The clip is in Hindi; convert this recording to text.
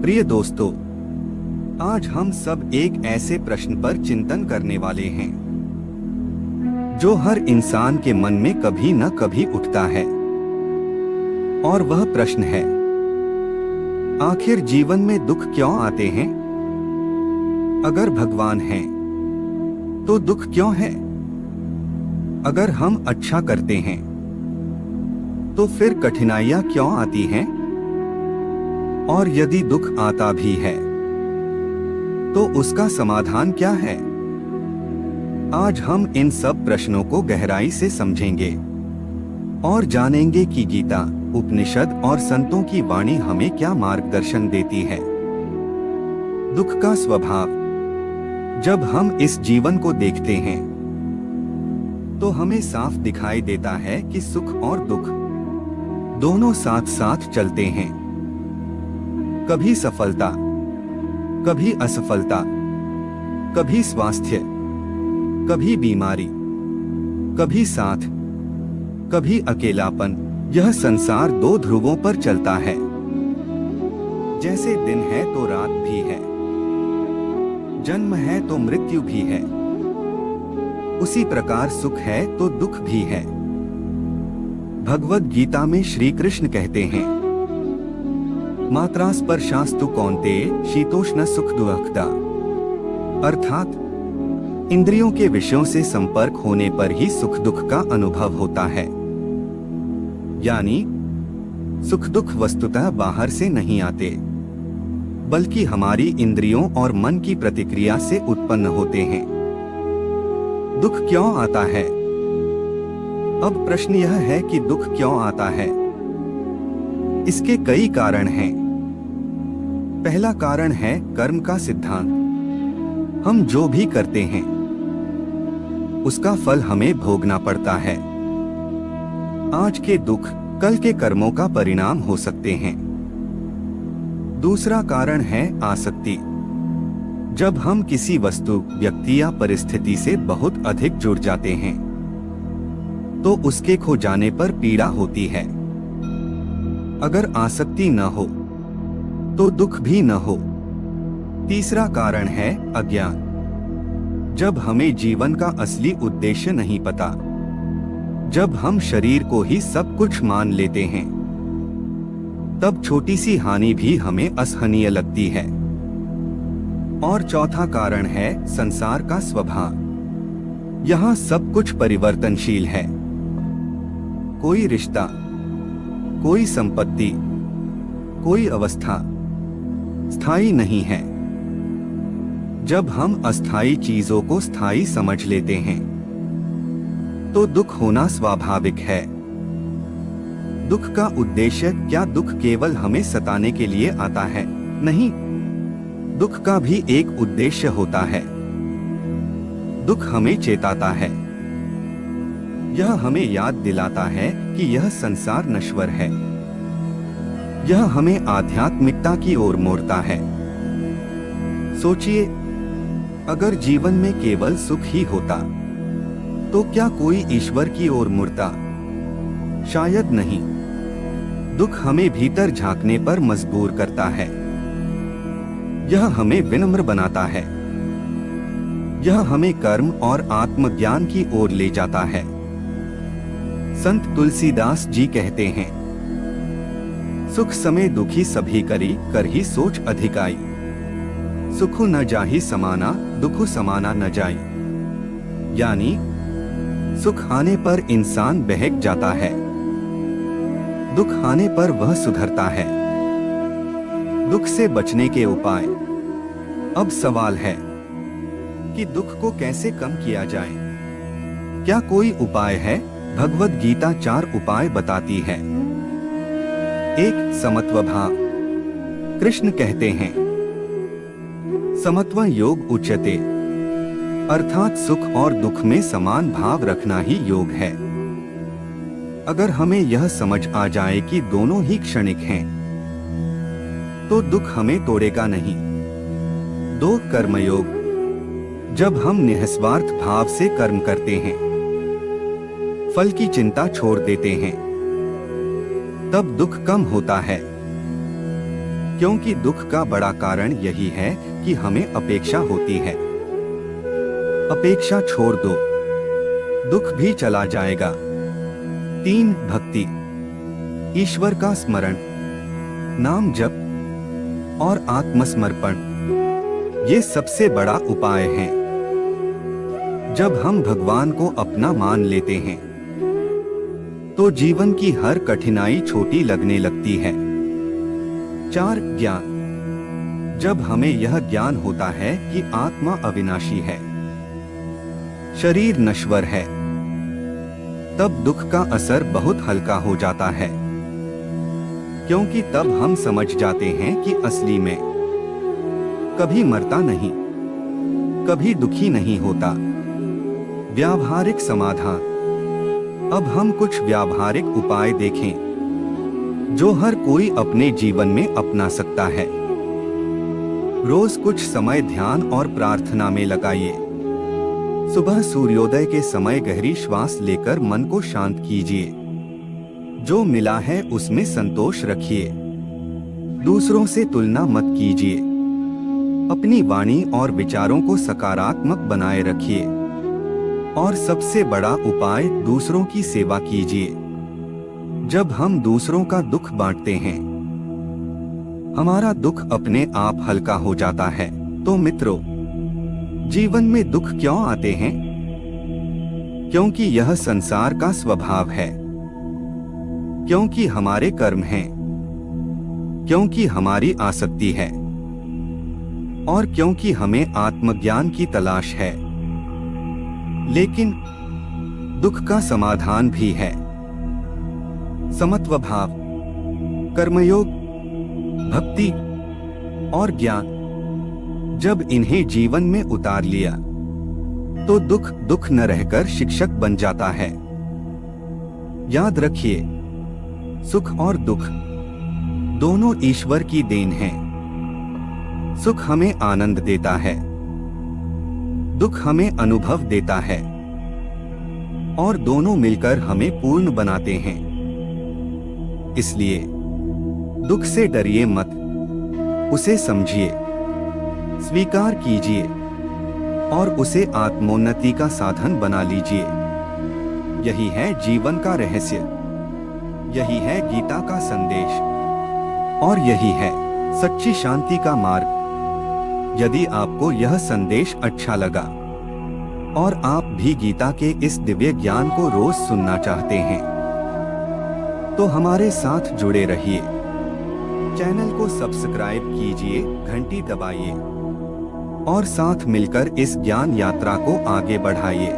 प्रिय दोस्तों, आज हम सब एक ऐसे प्रश्न पर चिंतन करने वाले हैं जो हर इंसान के मन में कभी न कभी उठता है। और वह प्रश्न है, आखिर जीवन में दुख क्यों आते हैं? अगर भगवान हैं, तो दुख क्यों है? अगर हम अच्छा करते हैं, तो फिर कठिनाइयां क्यों आती हैं? और यदि दुख आता भी है, तो उसका समाधान क्या है? आज हम इन सब प्रश्नों को गहराई से समझेंगे और जानेंगे कि गीता, उपनिषद और संतों की वाणी हमें क्या मार्गदर्शन देती है। दुख का स्वभाव। जब हम इस जीवन को देखते हैं, तो हमें साफ दिखाई देता है कि सुख और दुख दोनों साथ साथ चलते हैं। कभी सफलता, कभी असफलता, कभी स्वास्थ्य, कभी बीमारी, कभी साथ, कभी अकेलापन। यह संसार दो ध्रुवों पर चलता है। जैसे दिन है तो रात भी है, जन्म है तो मृत्यु भी है, उसी प्रकार सुख है तो दुख भी है। भगवद गीता में श्री कृष्ण कहते हैं, मात्रा स्पर्शास्तु कौन्तेय शीतोष्ण सुख दुःखदा। अर्थात इंद्रियों के विषयों से संपर्क होने पर ही सुख दुख का अनुभव होता है। यानी सुख दुख वस्तुतः बाहर से नहीं आते, बल्कि हमारी इंद्रियों और मन की प्रतिक्रिया से उत्पन्न होते हैं। दुख क्यों आता है? अब प्रश्न यह है कि दुख क्यों आता है। इसके कई कारण हैं। पहला कारण है कर्म का सिद्धांत। हम जो भी करते हैं, उसका फल हमें भोगना पड़ता है। आज के दुख कल के कर्मों का परिणाम हो सकते हैं। दूसरा कारण है आसक्ति। जब हम किसी वस्तु, व्यक्ति या परिस्थिति से बहुत अधिक जुड़ जाते हैं, तो उसके खो जाने पर पीड़ा होती है। अगर आसक्ति न हो, तो दुख भी न हो। तीसरा कारण है अज्ञान। जब हमें जीवन का असली उद्देश्य नहीं पता, जब हम शरीर को ही सब कुछ मान लेते हैं, तब छोटी सी हानि भी हमें असहनीय लगती है। और चौथा कारण है संसार का स्वभाव। यहाँ सब कुछ परिवर्तनशील है। कोई रिश्ता, कोई संपत्ति, कोई अवस्था स्थायी नहीं है। जब हम अस्थायी चीजों को स्थायी समझ लेते हैं, तो दुख होना स्वाभाविक है। दुख का उद्देश्य क्या? दुख केवल हमें सताने के लिए आता है? नहीं, दुख का भी एक उद्देश्य होता है। दुख हमें चेताता है। यह हमें याद दिलाता है कि यह संसार नश्वर है। यह हमें आध्यात्मिकता की ओर मोड़ता है। सोचिए, अगर जीवन में केवल सुख ही होता, तो क्या कोई ईश्वर की ओर मुड़ता? शायद नहीं। दुख हमें भीतर झांकने पर मजबूर करता है। यह हमें विनम्र बनाता है। यह हमें कर्म और आत्मज्ञान की ओर ले जाता है। संत तुलसीदास जी कहते हैं, सुख समय दुखी सभी करी, कर ही सोच अधिकाई। सुखु न जाहि समाना, दुखु समाना न जाई। यानी सुख आने पर इंसान बहक जाता है, दुख आने पर वह सुधरता है। दुख से बचने के उपाय। अब सवाल है कि दुख को कैसे कम किया जाए। क्या कोई उपाय है? भगवद गीता 4 उपाय बताती है। 1. समत्व भाव। कृष्ण कहते हैं, समत्व योग उच्यते, अर्थात सुख और दुख में समान भाव रखना ही योग है। अगर हमें यह समझ आ जाए कि दोनों ही क्षणिक हैं, तो दुख हमें तोड़ेगा नहीं। 2. कर्मयोग। जब हम निस्वार्थ भाव से कर्म करते हैं, फल की चिंता छोड़ देते हैं, तब दुख कम होता है। क्योंकि दुख का बड़ा कारण यही है कि हमें अपेक्षा होती है। अपेक्षा छोड़ दो, दुख भी चला जाएगा। 3. भक्ति। ईश्वर का स्मरण, नाम जप और आत्मसमर्पण, ये सबसे बड़ा उपाय है। जब हम भगवान को अपना मान लेते हैं तो जीवन की हर कठिनाई छोटी लगने लगती है। 4. ज्ञान। जब हमें यह ज्ञान होता है कि आत्मा अविनाशी है, शरीर नश्वर है, तब दुख का असर बहुत हल्का हो जाता है। क्योंकि तब हम समझ जाते हैं कि असली में कभी मरता नहीं, कभी दुखी नहीं होता। व्यावहारिक समाधान। अब हम कुछ व्यावहारिक उपाय देखें जो हर कोई अपने जीवन में अपना सकता है। रोज कुछ समय ध्यान और प्रार्थना में लगाइए। सुबह सूर्योदय के समय गहरी श्वास लेकर मन को शांत कीजिए। जो मिला है उसमें संतोष रखिए। दूसरों से तुलना मत कीजिए। अपनी वाणी और विचारों को सकारात्मक बनाए रखिए। और सबसे बड़ा उपाय, दूसरों की सेवा कीजिए। जब हम दूसरों का दुख बांटते हैं, हमारा दुख अपने आप हल्का हो जाता है। तो मित्रों, जीवन में दुख क्यों आते हैं? क्योंकि यह संसार का स्वभाव है, क्योंकि हमारे कर्म हैं, क्योंकि हमारी आसक्ति है और क्योंकि हमें आत्मज्ञान की तलाश है। लेकिन दुख का समाधान भी है। समत्व भाव, कर्मयोग, भक्ति और ज्ञान। जब इन्हें जीवन में उतार लिया तो दुख दुख न रहकर शिक्षक बन जाता है। याद रखिए, सुख और दुख दोनों ईश्वर की देन हैं। सुख हमें आनंद देता है, दुख हमें अनुभव देता है और दोनों मिलकर हमें पूर्ण बनाते हैं। इसलिए दुख से डरिए मत, उसे समझिए, स्वीकार कीजिए और उसे आत्मोन्नति का साधन बना लीजिए। यही है जीवन का रहस्य, यही है गीता का संदेश और यही है सच्ची शांति का मार्ग। यदि आपको यह संदेश अच्छा लगा और आप भी गीता के इस दिव्य ज्ञान को रोज सुनना चाहते हैं तो हमारे साथ जुड़े रहिए। चैनल को सब्सक्राइब कीजिए, घंटी दबाइए और साथ मिलकर इस ज्ञान यात्रा को आगे बढ़ाइए।